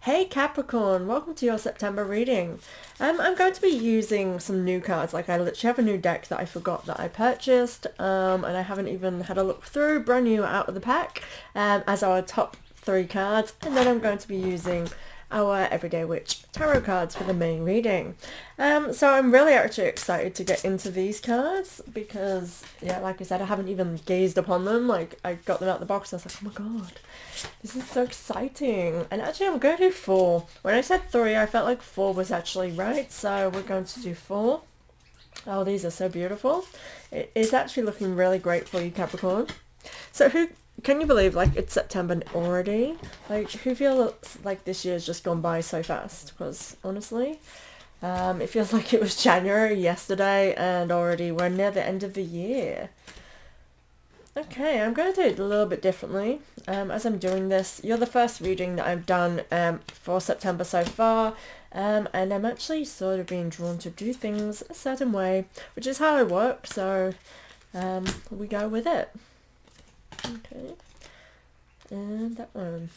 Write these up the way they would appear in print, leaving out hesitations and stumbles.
Hey Capricorn, welcome to your September reading. I'm going to be using some new cards. Like I literally have a new deck that I forgot that I purchased, and I haven't even had a look through, brand new out of the pack, as our top three cards. And then I'm going to be using our Everyday Witch tarot cards for the main reading. So I'm really actually excited to get into these cards because, yeah, like I said, I haven't even gazed upon them. Like I got them out of the box and I was like, oh my god, this is so exciting. And actually I'm going to do four. When I said three, I felt like four was actually right, so we're going to do four. Oh, these are so beautiful. It is actually looking really great for you, Capricorn. So who can you believe, like, it's September already? Like, who feels like this year's just gone by so fast? Because honestly, it feels like it was January yesterday and already we're near the end of the year. Okay, I'm going to do it a little bit differently. As I'm doing this, you're the first reading that I've done for September so far, and I'm actually sort of being drawn to do things a certain way, which is how I work, so we go with it. Okay, and that one.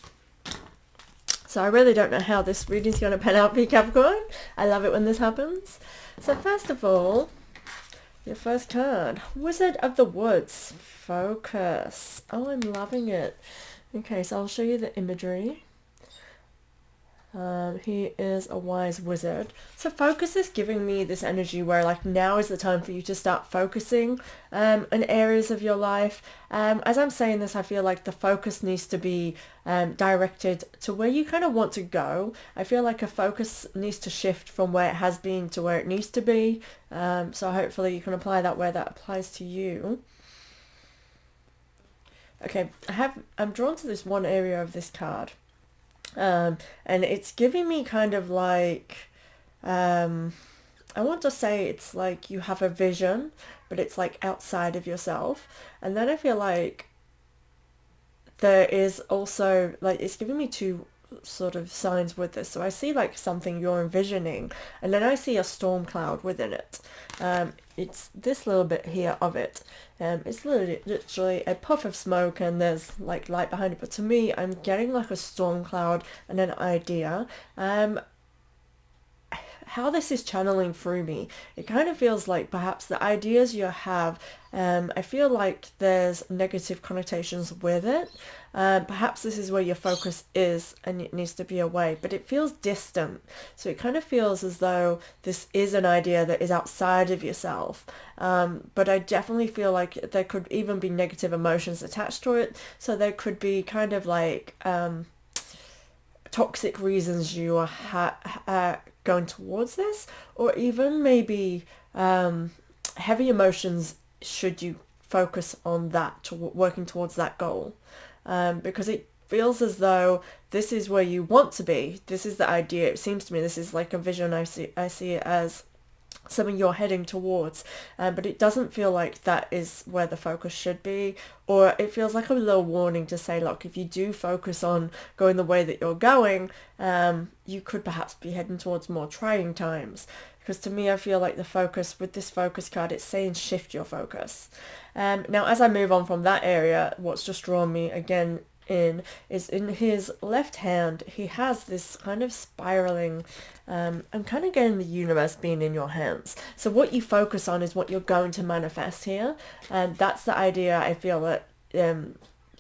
So I really don't know how this reading's going to pan out for you, Capricorn. I love it when this happens. So first of all, your first card, Wizard of the Woods, focus. Oh, I'm loving it. Okay, so I'll show you the imagery. He is a wise wizard. So focus is giving me this energy where, like, now is the time for you to start focusing in areas of your life. As I'm saying this, I feel like the focus needs to be directed to where you kind of want to go. I feel like a focus needs to shift from where it has been to where it needs to be. So hopefully you can apply that where that applies to you. Okay, I'm drawn to this one area of this card. And it's giving me kind of like, I want to say it's like you have a vision, but it's like outside of yourself. And then I feel like there is also, like, it's giving me two sort of signs with this. So I see like something you're envisioning, and then I see a storm cloud within it. It's this little bit here of it. It's literally a puff of smoke and there's like light behind it, but to me I'm getting like a storm cloud and an idea. How this is channeling through me, it kind of feels like perhaps the ideas you have, I feel like there's negative connotations with it. Perhaps this is where your focus is and it needs to be away, but it feels distant. So it kind of feels as though this is an idea that is outside of yourself. But I definitely feel like there could even be negative emotions attached to it. So there could be kind of like toxic reasons you are going towards this, or even maybe heavy emotions should you focus on that, working towards that goal, because it feels as though this is where you want to be. This is the idea. It seems to me this is like a vision. I see it as something you're heading towards, but it doesn't feel like that is where the focus should be, or it feels like a little warning to say, look, if you do focus on going the way that you're going, you could perhaps be heading towards more trying times. Because to me, I feel like the focus with this focus card, it's saying shift your focus. Now as I move on from that area, what's just drawn me again is in his left hand he has this kind of spiraling, I'm kind of getting the universe being in your hands. So what you focus on is what you're going to manifest here, and that's the idea I feel that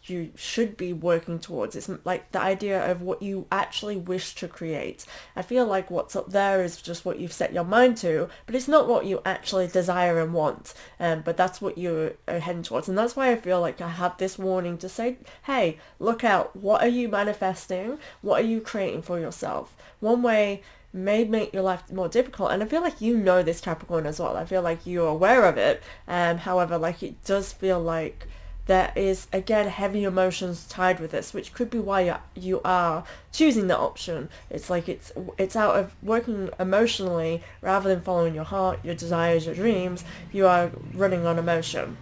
you should be working towards. It's like the idea of what you actually wish to create. I feel like what's up there is just what you've set your mind to, but it's not what you actually desire and want. But that's what you're heading towards. And that's why I feel like I have this warning to say, hey, look out. What are you manifesting? What are you creating for yourself? One way may make your life more difficult, and I feel like you know this, Capricorn, as well. I feel like you're aware of it. However, like, it does feel like there is, again, heavy emotions tied with this, which could be why you are choosing the option. It's like it's out of working emotionally rather than following your heart, your desires, your dreams. You are running on emotion,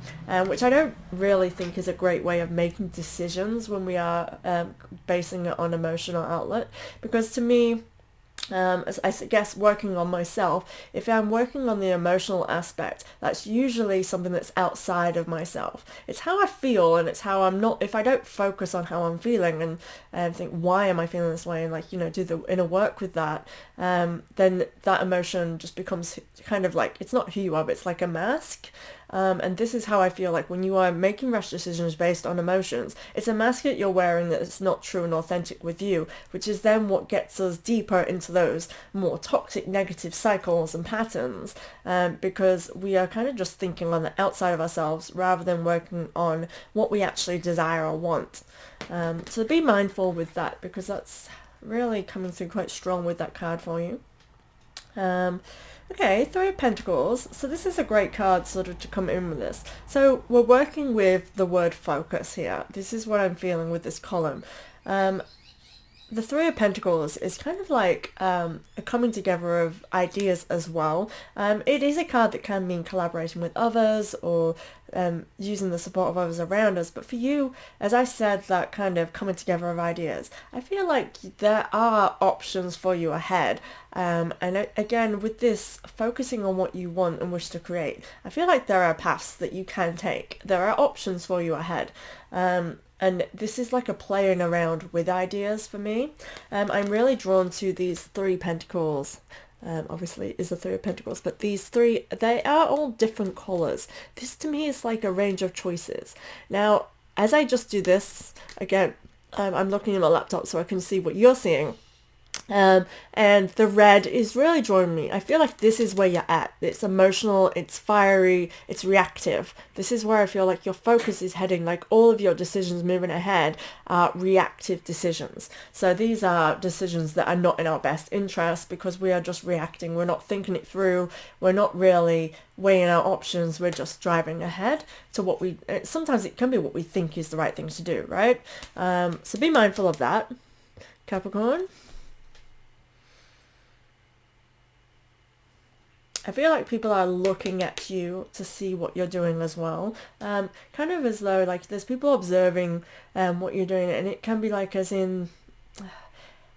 which I don't really think is a great way of making decisions when we are basing it on emotional outlet. Because to me, as I guess working on myself, if I'm working on the emotional aspect, that's usually something that's outside of myself. It's how I feel, and it's how I'm not, if I don't focus on how I'm feeling and think, why am I feeling this way, and like, do the inner work with that, then that emotion just becomes kind of like, it's not who you are, but it's like a mask. And this is how I feel like when you are making rash decisions based on emotions, it's a mask that you're wearing that is not true and authentic with you, which is then what gets us deeper into those more toxic negative cycles and patterns, because we are kind of just thinking on the outside of ourselves rather than working on what we actually desire or want. So be mindful with that, because that's really coming through quite strong with that card for you. Okay, Three of Pentacles. So this is a great card sort of to come in with this. So we're working with the word focus here. This is what I'm feeling with this column. The Three of Pentacles is kind of like a coming together of ideas as well. It is a card that can mean collaborating with others or using the support of others around us. But for you, as I said, that kind of coming together of ideas, I feel like there are options for you ahead. And again, with this, focusing on what you want and wish to create, I feel like there are paths that you can take. There are options for you ahead. And this is like a playing around with ideas for me. I'm really drawn to these Three Pentacles. Obviously is the Three of Pentacles, but these three, they are all different colours. This to me is like a range of choices. Now, as I just do this, again, I'm looking at my laptop so I can see what you're seeing. And the red is really drawing me. I feel like this is where you're at. It's emotional, it's fiery, it's reactive. This is where I feel like your focus is heading, like all of your decisions moving ahead are reactive decisions. So these are decisions that are not in our best interest because we are just reacting. We're not thinking it through. We're not really weighing our options. We're just driving ahead to what we, sometimes it can be what we think is the right thing to do, right? So be mindful of that, Capricorn. I feel like people are looking at you to see what you're doing as well. Kind of as though like there's people observing what you're doing, and it can be like as in,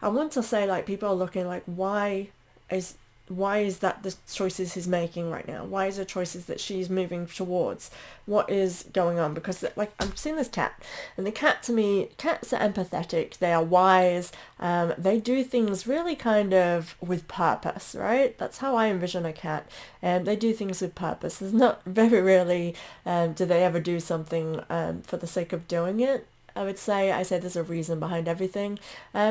I want to say like people are looking like why is that the choices he's making right now? Why is the choices that she's moving towards? What is going on? Because like I'm seeing this cat, and the cat, to me, cats are empathetic, they are wise, they do things really kind of with purpose, right? That's how I envision a cat, and they do things with purpose. There's not very rarely do they ever do something for the sake of doing it. I say there's a reason behind everything,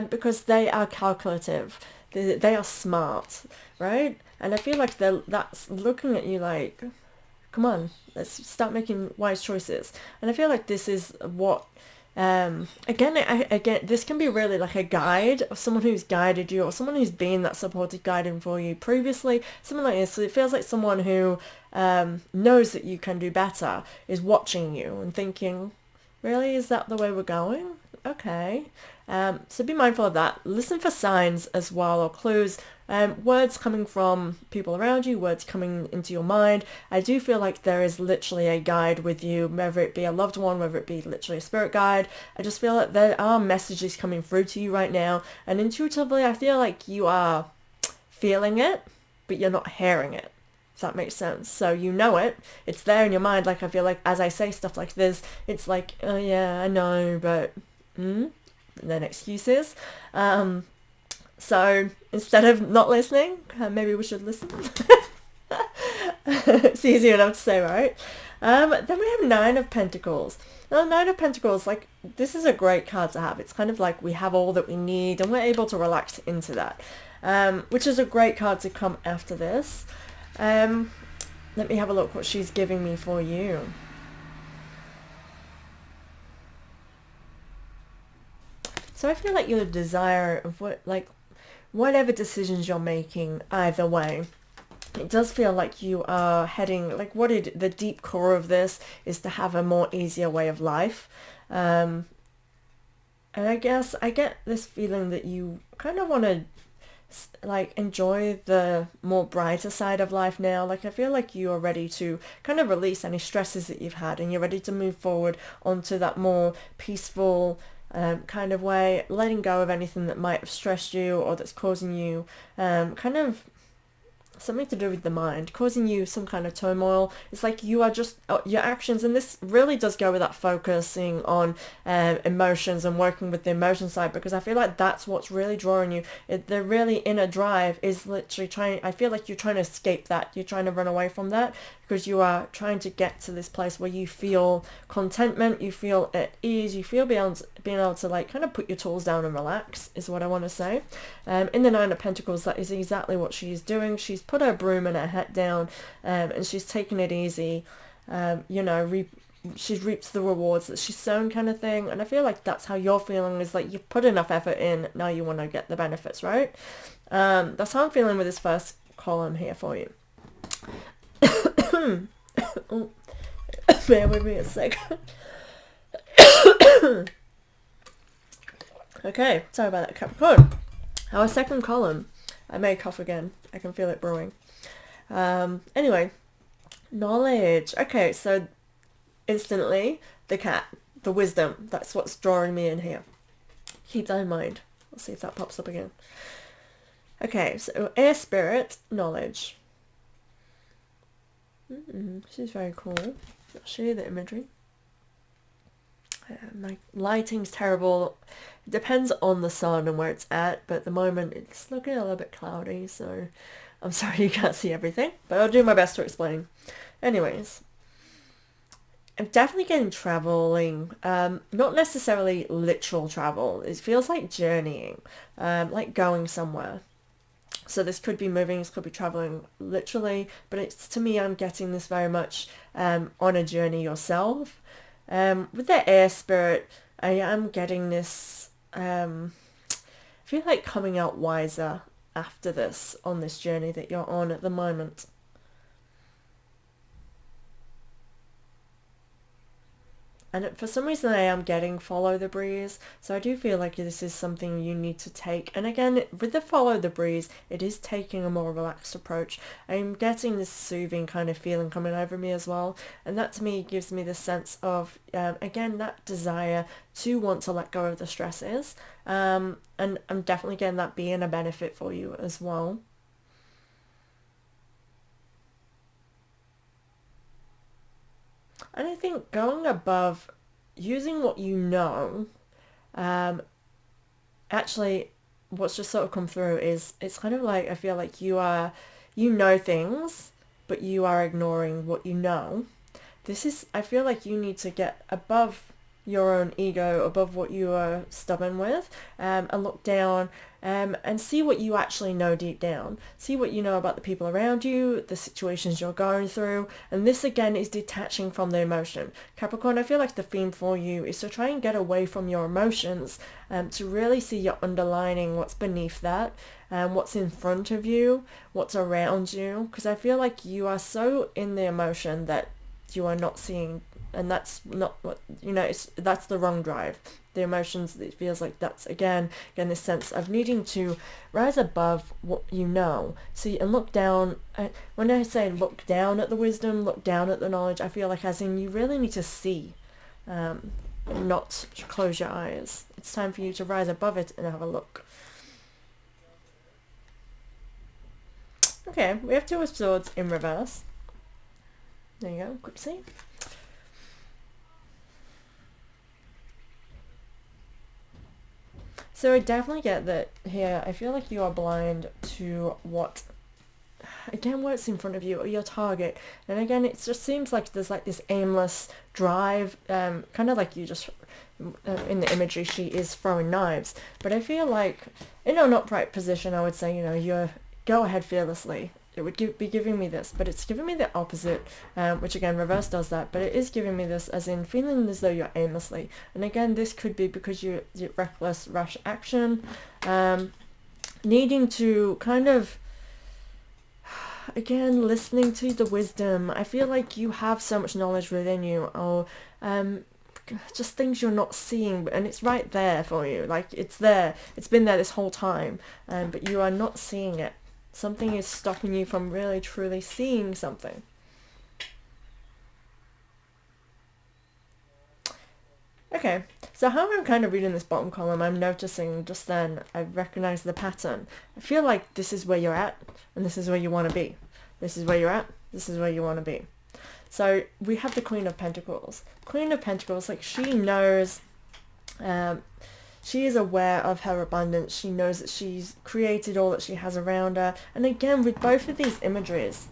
because they are calculative. They are smart, right? And I feel like that's looking at you like, come on, let's start making wise choices. And I feel like this is what, again, this can be really like a guide of someone who's guided you, or someone who's been that supportive guiding for you previously, something like this. So it feels like someone who knows that you can do better is watching you and thinking, really, is that the way we're going? Okay. So be mindful of that. Listen for signs as well, or clues, words coming from people around you, words coming into your mind. I do feel like there is literally a guide with you, whether it be a loved one, whether it be literally a spirit guide. I just feel like there are messages coming through to you right now, and intuitively I feel like you are feeling it, but you're not hearing it. If that makes sense. So you know it, it's there in your mind. Like I feel like as I say stuff like this, it's like, oh yeah, I know, but and then excuses. So instead of not listening, maybe we should listen. It's easy enough to say, right? Then we have Nine of Pentacles. Now, Nine of Pentacles, like, this is a great card to have. It's kind of like we have all that we need and we're able to relax into that, which is a great card to come after this. Let me have a look what she's giving me for you. So I feel like your desire of whatever decisions you're making, either way, it does feel like you are heading, like the deep core of this is to have a more easier way of life. And I guess I get this feeling that you kind of want to like enjoy the more brighter side of life now. Like I feel like you are ready to kind of release any stresses that you've had, and you're ready to move forward onto that more peaceful, kind of way, letting go of anything that might have stressed you or that's causing you kind of something to do with the mind, causing you some kind of turmoil. It's like you are just, your actions, and this really does go with that focusing on emotions and working with the emotion side, because I feel like that's what's really drawing you. The really inner drive is literally trying, I feel like you're trying to escape that, you're trying to run away from that, because you are trying to get to this place where you feel contentment, you feel at ease, you feel being able to like kind of put your tools down and relax, is what I want to say. In the Nine of Pentacles, that is exactly what she's doing. She's put her broom and her hat down, and she's taking it easy. You know, she's reaped the rewards that she's sown, kind of thing. And I feel like that's how you're feeling, is like you've put enough effort in, now you want to get the benefits, right? That's how I'm feeling with this first column here for you. Oh, bear with me a second. Okay, sorry about that, Capricorn. Our second column, I may cough again, I can feel it brewing. Anyway, knowledge. Okay, so instantly the cat, the wisdom, that's what's drawing me in here. Keep that in mind. Let's see if that pops up again. Okay, so air spirit, knowledge. She's very cool. I'll show you the imagery. My lighting's terrible. It depends on the sun and where it's at, but at the moment it's looking a little bit cloudy, so I'm sorry you can't see everything, but I'll do my best to explain. Anyways, I'm definitely getting traveling, not necessarily literal travel. It feels like journeying, like going somewhere. So this could be moving, this could be traveling literally, but it's, to me, I'm getting this very much on a journey yourself. With the air spirit, I am getting this, I feel like coming out wiser after this, on this journey that you're on at the moment. And for some reason I am getting follow the breeze, so I do feel like this is something you need to take. And again, with the follow the breeze, it is taking a more relaxed approach. I'm getting this soothing kind of feeling coming over me as well, and that to me gives me the sense of, again, that desire to want to let go of the stresses, and I'm definitely getting that being a benefit for you as well. And I think going above, using what you know, actually what's just sort of come through is, it's kind of like, I feel like you know things, but you are ignoring what you know. This is, I feel like you need to get above your own ego, above what you are stubborn with, and look down and see what you actually know deep down. See what you know about the people around you, the situations you're going through, and this again is detaching from the emotion. Capricorn, I feel like the theme for you is to try and get away from your emotions, to really see your underlining, what's beneath that, what's in front of you, what's around you, because I feel like you are so in the emotion that you are not seeing, and that's not what, you know, that's the wrong drive. The emotions, it feels like that's again this sense of needing to rise above what you know. See, and look down when I say look down at the wisdom, look down at the knowledge, I feel like as in you really need to see, not close your eyes. It's time for you to rise above it and have a look. Okay, we have Two of Swords in reverse. There you go, quick see. So I definitely get that here. I feel like you are blind to what, again, what's in front of you or your target. And again, it just seems like there's like this aimless drive, kind of like you just, in the imagery, she is throwing knives. But I feel like in an upright position, I would say, you know, you're go ahead fearlessly. It would be giving me this, but it's giving me the opposite, which again, reverse does that, but it is giving me this as in feeling as though you're aimlessly. And again, this could be because you're reckless, rash action, needing to kind of, again, listening to the wisdom. I feel like you have so much knowledge within you, or just things you're not seeing, and it's right there for you. Like, it's there. It's been there this whole time, but you are not seeing it. Something is stopping you from really truly seeing something. Okay, so how I'm kind of reading this bottom column, I'm noticing just then, I recognize the pattern. I feel like this is where you're at, and this is where you want to be. This is where you're at, this is where you want to be. So we have the Queen of Pentacles. Queen of Pentacles, like she knows, she is aware of her abundance. She knows that she's created all that she has around her. And again, with both of these images,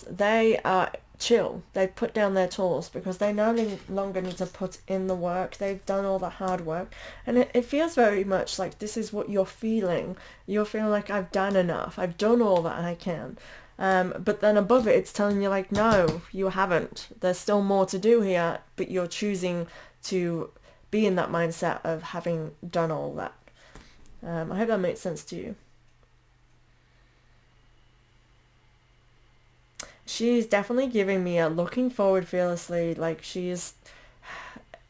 they are chill. They've put down their tools because they no longer need to put in the work. They've done all the hard work. And it feels very much like this is what you're feeling. You're feeling like I've done enough. I've done all that I can. But then above it, it's telling you like, no, you haven't. There's still more to do here, but you're choosing to be in that mindset of having done all that. I hope that makes sense to you. She's definitely giving me a looking forward fearlessly, like she's,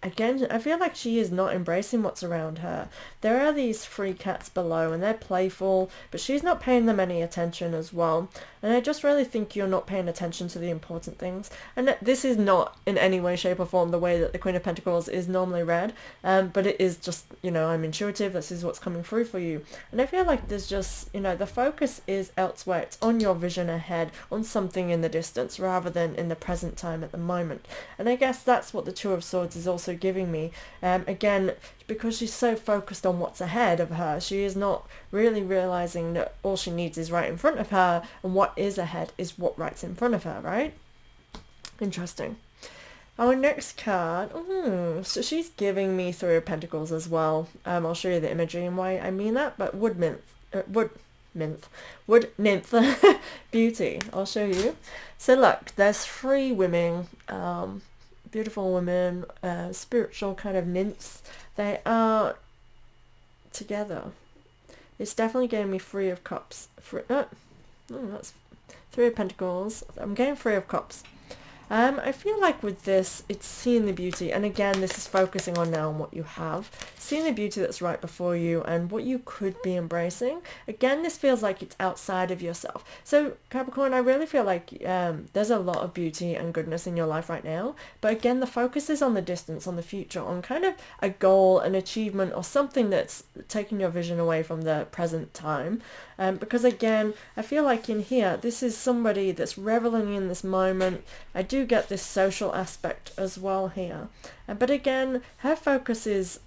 again, I feel like she is not embracing what's around her. There are these 3 cats below and they're playful, but she's not paying them any attention as well. And I just really think you're not paying attention to the important things. And this is not in any way, shape or form the way that the Queen of Pentacles is normally read. But it is just, you know, I'm intuitive. This is what's coming through for you. And I feel like there's just, you know, the focus is elsewhere. It's on your vision ahead, on something in the distance rather than in the present time at the moment. And I guess that's what the Two of Swords is also giving me. Again, because she's so focused on what's ahead of her, she is not really realizing that all she needs is right in front of her, and what is ahead is what right's in front of her, right? Interesting. Our next card, so she's giving me 3 of Pentacles as well. I'll show you the imagery and why I mean that, but wood nymph beauty, I'll show you. So look, there's 3 women, beautiful women, spiritual kind of nymphs. They are together. It's definitely giving me 3 of Cups. That's 3 of Pentacles. I'm getting 3 of Cups. I feel like with this, it's seeing the beauty, and again, this is focusing on now on what you have, seeing the beauty that's right before you and what you could be embracing. Again, this feels like it's outside of yourself. So Capricorn, I really feel like there's a lot of beauty and goodness in your life right now, but again, the focus is on the distance, on the future, on kind of a goal, an achievement, or something that's taking your vision away from the present time. Because again, I feel like in here, this is somebody that's reveling in this moment. I do get this social aspect as well here. But again, her focus is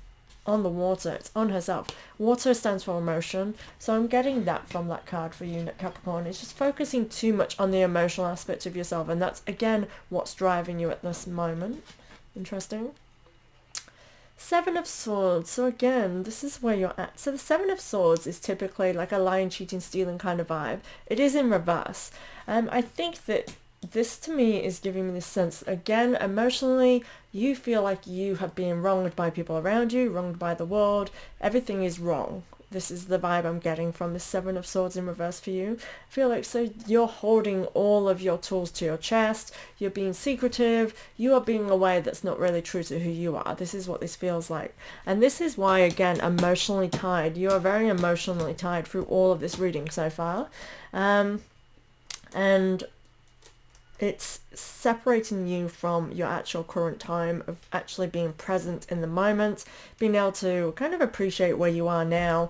on the water. It's on herself. Water stands for emotion. So I'm getting that from that card for you, Capricorn. It's just focusing too much on the emotional aspect of yourself. And that's, again, what's driving you at this moment. Interesting. 7 of Swords. So again, this is where you're at. So the 7 of Swords is typically like a lying, cheating, stealing kind of vibe. It is in reverse. I think that this to me is giving me this sense, again, emotionally, you feel like you have been wronged by people around you, wronged by the world. Everything is wrong. This is the vibe I'm getting from the 7 of Swords in reverse for you. I feel like so you're holding all of your tools to your chest. You're being secretive. You are being a way that's not really true to who you are. This is what this feels like. And this is why, again, emotionally tied. You are very emotionally tied through all of this reading so far. And it's separating you from your actual current time of actually being present in the moment, being able to kind of appreciate where you are now.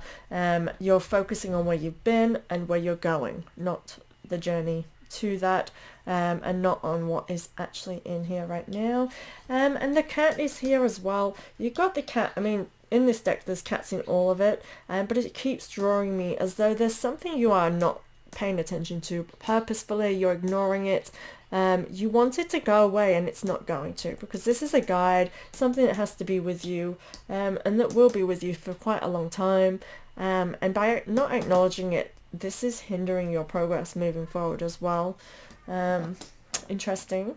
You're focusing on where you've been and where you're going, not the journey to that, and not on what is actually in here right now. And the cat is here as well. You got the cat, I mean, in this deck there's cats in all of it, but it keeps drawing me as though there's something you are not paying attention to purposefully. You're ignoring it. You want it to go away and it's not going to, because this is a guide, something that has to be with you, and that will be with you for quite a long time, and by not acknowledging it, this is hindering your progress moving forward as well. Interesting.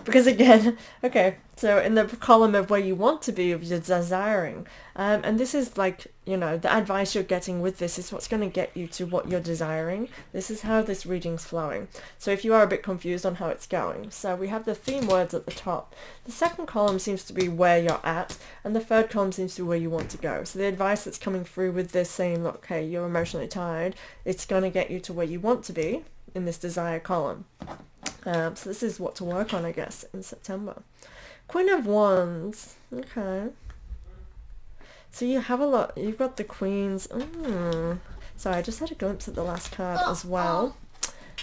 Because again, okay, so in the column of where you want to be, of your desiring, and this is like, you know, the advice you're getting with this is what's going to get you to what you're desiring. This is how this reading's flowing. So if you are a bit confused on how it's going, so we have the theme words at the top. The second column seems to be where you're at, and the third column seems to be where you want to go. So the advice that's coming through with this saying, look, hey, you're emotionally tired, it's going to get you to where you want to be in this desire column. So this is what to work on, I guess, in September. Queen of Wands. Okay. So you have a lot. You've got the Queens. Sorry, I just had a glimpse at the last card as well.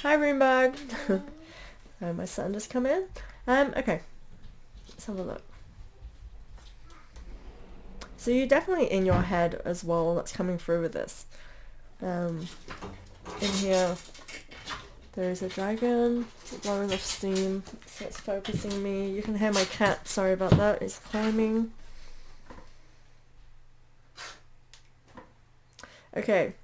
Hi, Runebug. My son just come in. Okay. Let's have a look. So you're definitely in your head as well. That's coming through with this. In here, there is a dragon blowing off steam. So it's focusing me. You can hear my cat. Sorry about that. It's climbing. Okay.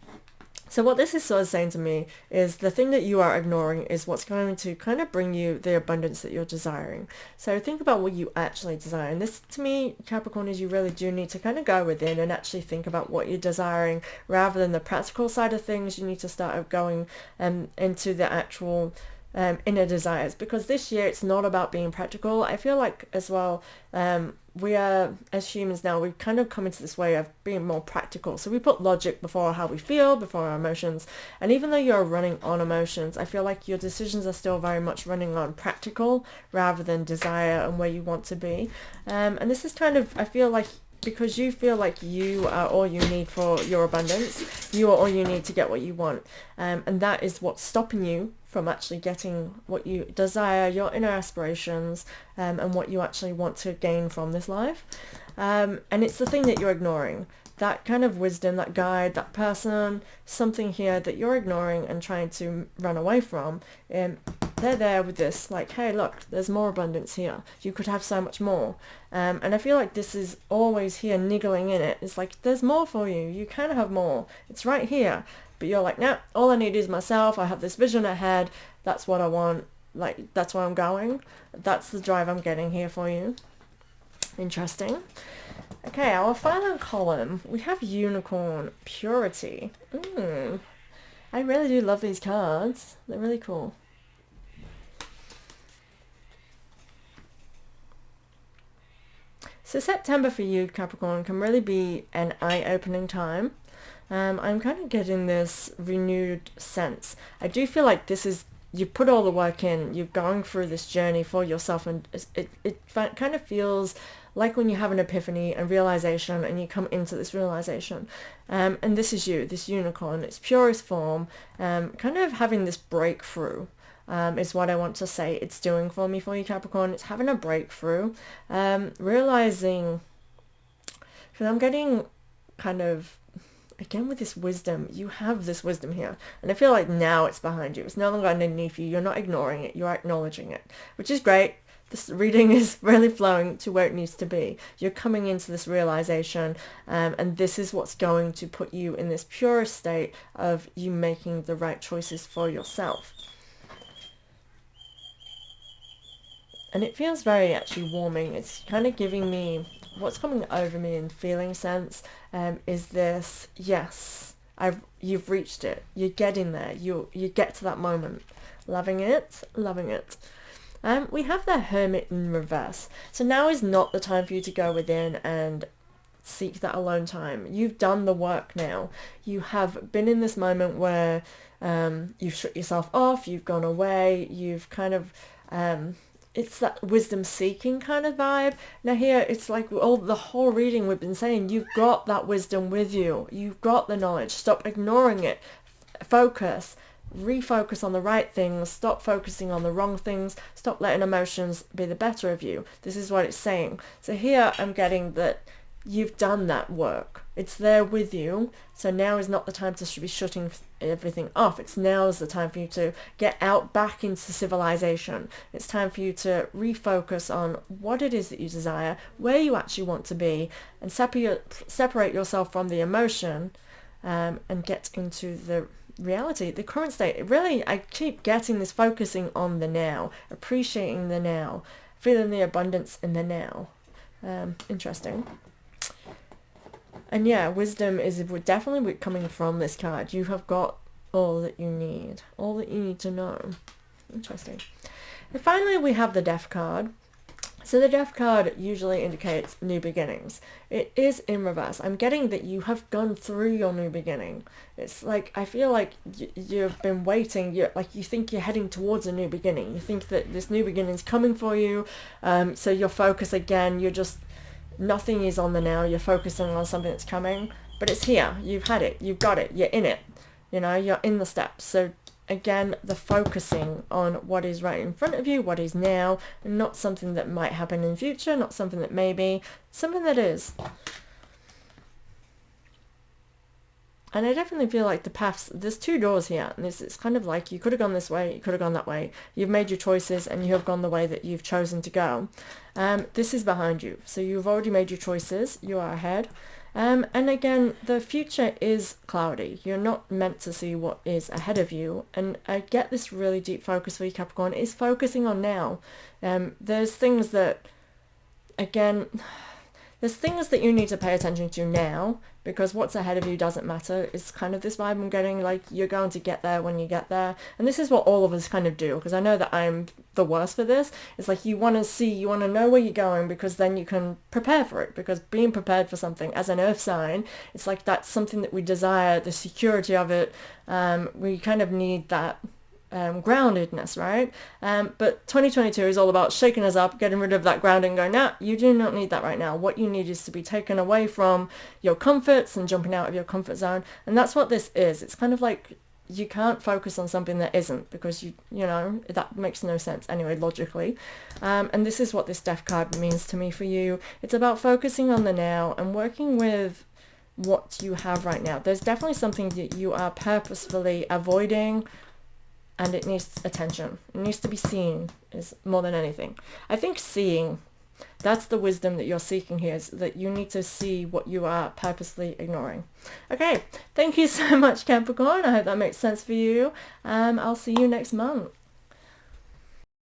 So what this is sort of saying to me is the thing that you are ignoring is what's going to kind of bring you the abundance that you're desiring. So think about what you actually desire. And this, to me, Capricorn, is you really do need to kind of go within and actually think about what you're desiring rather than the practical side of things. You need to start going into the actual inner desires, because this year it's not about being practical. I feel like as well, we are, as humans now, we've kind of come into this way of being more practical. So we put logic before how we feel, before our emotions. And even though you're running on emotions, I feel like your decisions are still very much running on practical rather than desire and where you want to be. And this is kind of, I feel like, because you feel like you are all you need for your abundance, you are all you need to get what you want. And that is what's stopping you from actually getting what you desire, your inner aspirations, and what you actually want to gain from this life. And it's the thing that you're ignoring. That kind of wisdom, that guide, that person, something here that you're ignoring and trying to run away from. They're there with this, like, hey, look, there's more abundance here. You could have so much more. And I feel like this is always here niggling in it. It's like, there's more for you. You can have more. It's right here. But you're like, nah, all I need is myself. I have this vision ahead. That's what I want. Like, that's where I'm going. That's the drive I'm getting here for you. Interesting. Okay, our final column, we have Unicorn Purity. I really do love these cards. They're really cool. So September for you, Capricorn, can really be an eye-opening time. I'm kind of getting this renewed sense. I do feel like this is, you put all the work in, you're going through this journey for yourself, and it kind of feels like when you have an epiphany and realization and you come into this realization. And this is you, this unicorn, its purest form, kind of having this breakthrough. Is what I want to say it's doing for me, for you, Capricorn. It's having a breakthrough, realizing, because I'm getting kind of, again with this wisdom, you have this wisdom here, and I feel like now it's behind you. It's no longer underneath you. You're not ignoring it. You're acknowledging it, which is great. This reading is really flowing to where it needs to be. You're coming into this realization, and this is what's going to put you in this purest state of you making the right choices for yourself. And it feels very actually warming. It's kind of giving me, what's coming over me in feeling sense, is this, yes, you've reached it. You're getting there. You get to that moment. Loving it, loving it. We have the Hermit in reverse. So now is not the time for you to go within and seek that alone time. You've done the work now. You have been in this moment where you've shut yourself off, you've gone away, you've kind of... it's that wisdom seeking kind of vibe. Now here, it's like the whole reading we've been saying, you've got that wisdom with you. You've got the knowledge. Stop ignoring it. Focus. Refocus on the right things. Stop focusing on the wrong things. Stop letting emotions be the better of you. This is what it's saying. So here I'm getting that you've done that work. It's there with you. So now is not the time to be shutting everything off. It's now is the time for you to get out back into civilization. It's time for you to refocus on what it is that you desire, where you actually want to be, and separate yourself from the emotion, and get into the reality, the current state. Really, I keep getting this focusing on the now, appreciating the now, feeling the abundance in the now. Interesting. And yeah, wisdom is definitely coming from this card. You have got all that you need to know. Interesting. And finally, we have the Death card. So the Death card usually indicates new beginnings. It is in reverse. I'm getting that you have gone through your new beginning. It's like, I feel like you've been waiting. You think you're heading towards a new beginning. You think that this new beginning is coming for you. So your focus again, nothing is on the now. You're focusing on something that's coming. But it's here. You've had it. You've got it. You're in it. You're in the steps. So again, the focusing on what is right in front of you, what is now, and not something that might happen in the future, not something that may be, something that is. And I definitely feel like the paths, there's two doors here, and it's kind of like you could have gone this way, you could have gone that way. You've made your choices and you have gone the way that you've chosen to go. This is behind you. So you've already made your choices, you are ahead. And again, the future is cloudy. You're not meant to see what is ahead of you. And I get this really deep focus for you, Capricorn, is focusing on now. There's things that, again, there's things that you need to pay attention to now, because what's ahead of you doesn't matter. It's kind of this vibe I'm getting, like you're going to get there when you get there. And this is what all of us kind of do, because I know that I'm the worst for this. It's like you want to know where you're going, because then you can prepare for it. Because being prepared for something as an earth sign, it's like that's something that we desire, the security of it. We kind of need that groundedness, right? But 2022 is all about shaking us up, getting rid of that grounding, going, nah, you do not need that right now. What you need is to be taken away from your comforts and jumping out of your comfort zone. And that's what this is. It's kind of like you can't focus on something that isn't, because you know that makes no sense anyway, logically. And this is what this Death card means to me for you. It's about focusing on the now and working with what you have right now. There's definitely something that you are purposefully avoiding, and it needs attention. It needs to be seen, is more than anything. I think seeing, that's the wisdom that you're seeking here, is that you need to see what you are purposely ignoring. Okay, thank you so much, Capricorn. I hope that makes sense for you. I'll see you next month.